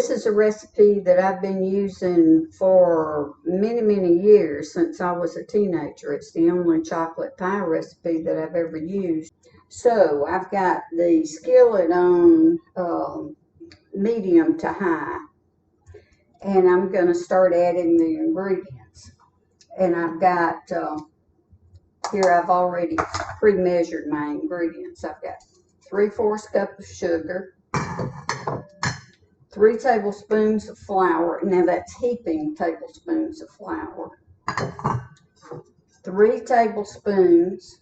this is a recipe that I've been using for many, many years, since I was a teenager. It's the only chocolate pie recipe that I've ever used. So I've got the skillet on medium to high, and I'm going to start adding the ingredients. And I've got, here I've already pre-measured my ingredients. I've got 3/4 cup of sugar, 3 tablespoons of flour. Now that's heaping tablespoons of flour. 3 tablespoons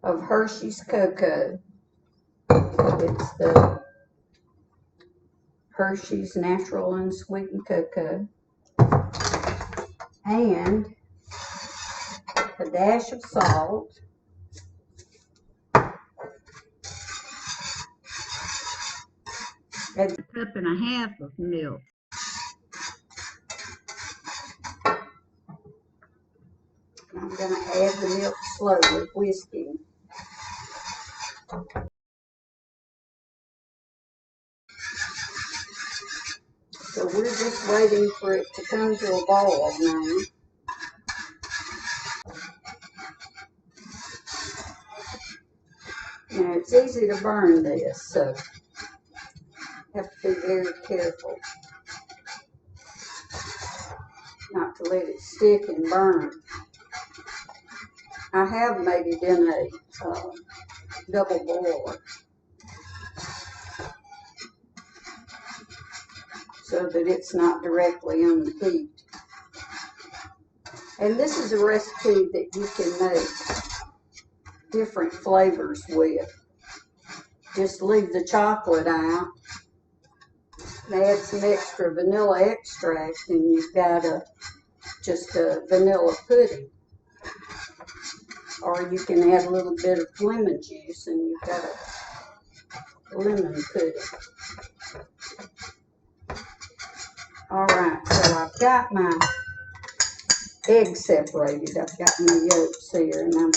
of Hershey's cocoa. It's the Hershey's Natural Unsweetened Cocoa. And a dash of salt. And a cup and a half of milk. I'm going to add the milk slowly, whisking. So we're just waiting for it to come to a boil now. Now it's easy to burn this, so you have to be very careful not to let it stick and burn. I have made it in a double boiler so that it's not directly on the heat. And this is a recipe that you can make different flavors with. Just leave the chocolate out and add some extra vanilla extract, and you've got just a vanilla pudding. Or you can add a little bit of lemon juice and you've got a lemon pudding. Alright, so I've got my eggs separated. I've got my yolks here, and I'm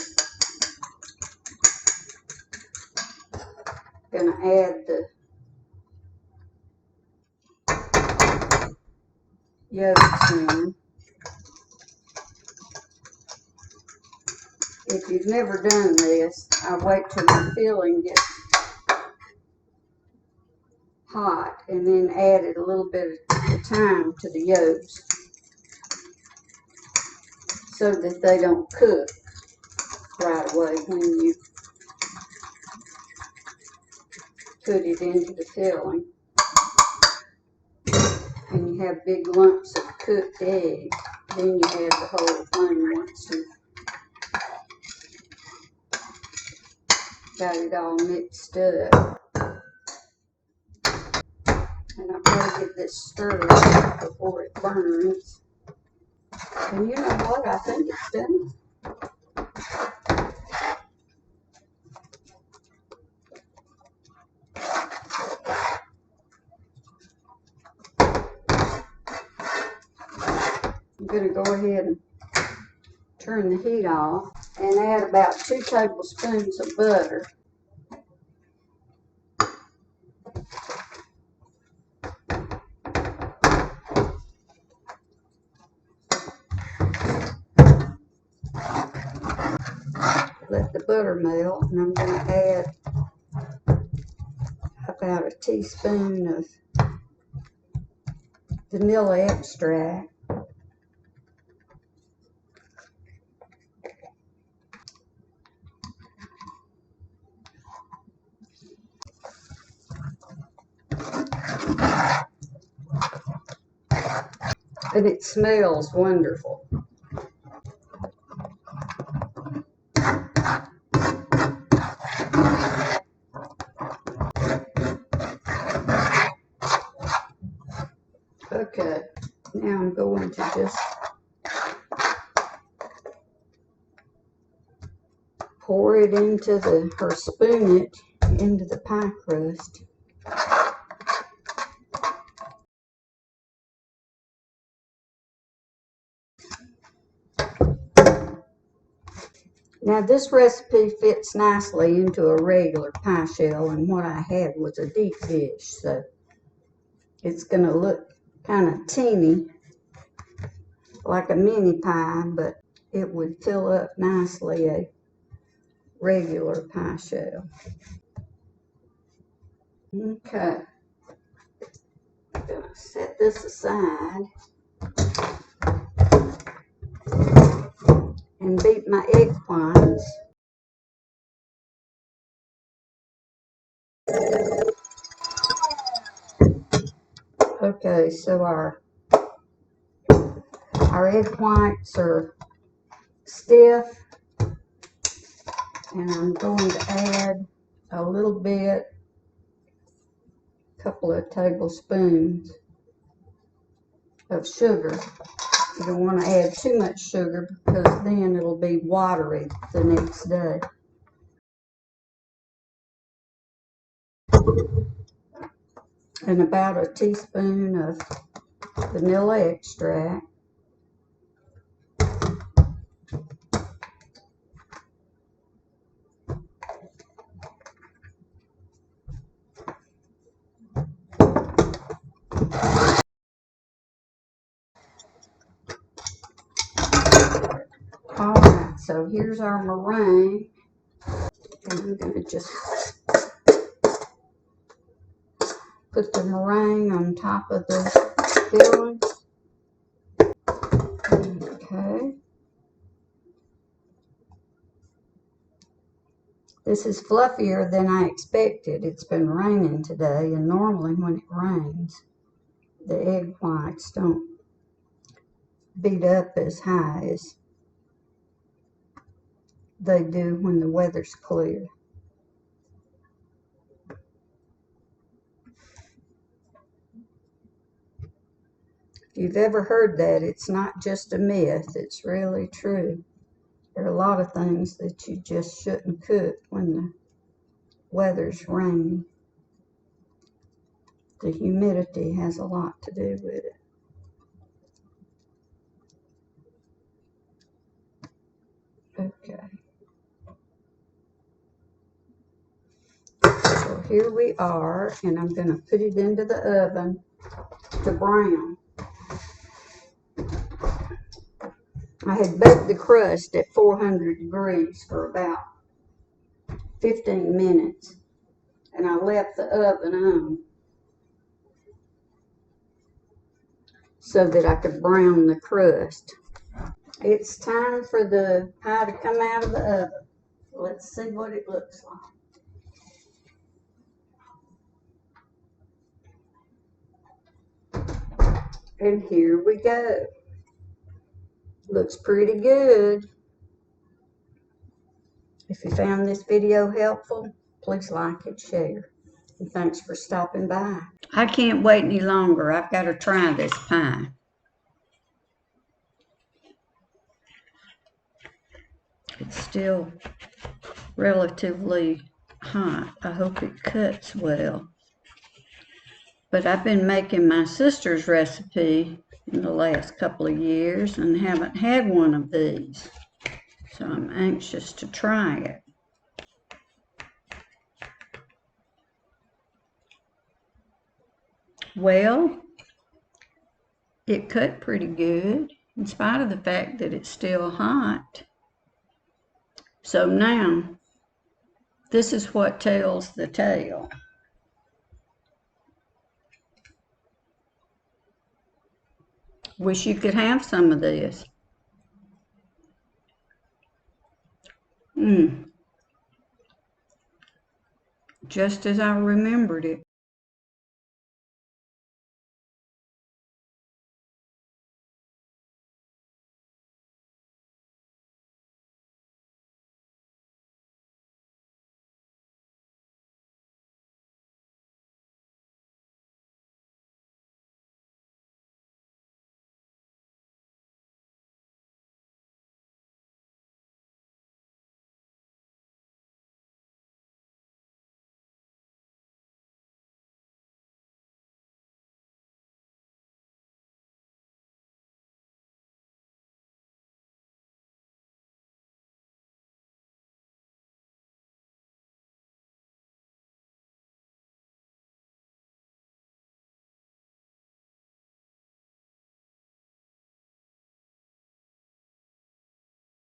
going to add the yolks in. If you've never done this, I wait till the filling gets hot and then add it a little bit at a time to the yolks so that they don't cook right away when you put it into the filling. And you have big lumps of cooked egg, then you add the whole thing once you've got it all mixed up. And I've got to get this stirred before it burns. And you know what? I think it's done. I'm going to go ahead and turn the heat off and add about 2 tablespoons of butter. Let the butter melt, and I'm going to add about a teaspoon of vanilla extract. And it smells wonderful. Okay, now I'm going to just pour it into or spoon it into the pie crust. Now this recipe fits nicely into a regular pie shell, and what I had was a deep dish, so It's going to look kind of teeny, like a mini pie, but it would fill up nicely a regular pie shell. Okay, I'm going to set this aside and beat my egg whites. Okay, so our egg whites are stiff, and I'm going to add a little bit, a couple of tablespoons of sugar. You don't want to add too much sugar because then it'll be watery the next day. And about a teaspoon of vanilla extract. Alright, so here's our meringue. And I'm going to just put the meringue on top of the filling. Okay. This is fluffier than I expected. It's been raining today, and normally when it rains, the egg whites don't beat up as high as they do when the weather's clear. If you've ever heard that, it's not just a myth, it's really true. There are a lot of things that you just shouldn't cook when the weather's rainy. The humidity has a lot to do with it. Okay. So here we are, and I'm going to put it into the oven to brown. I had baked the crust at 400 degrees for about 15 minutes, and I left the oven on so that I could brown the crust. It's time for the pie to come out of the oven. Let's see what it looks like. And here we go. Looks pretty good. If you found this video helpful, please like and share. And thanks for stopping by. I can't wait any longer. I've got to try this pie. It's still relatively hot. I hope it cuts well. But I've been making my sister's recipe in the last couple of years and haven't had one of these. So I'm anxious to try it. Well, it cut pretty good in spite of the fact that it's still hot. So now, this is what tells the tale. Wish you could have some of this. Just as I remembered it.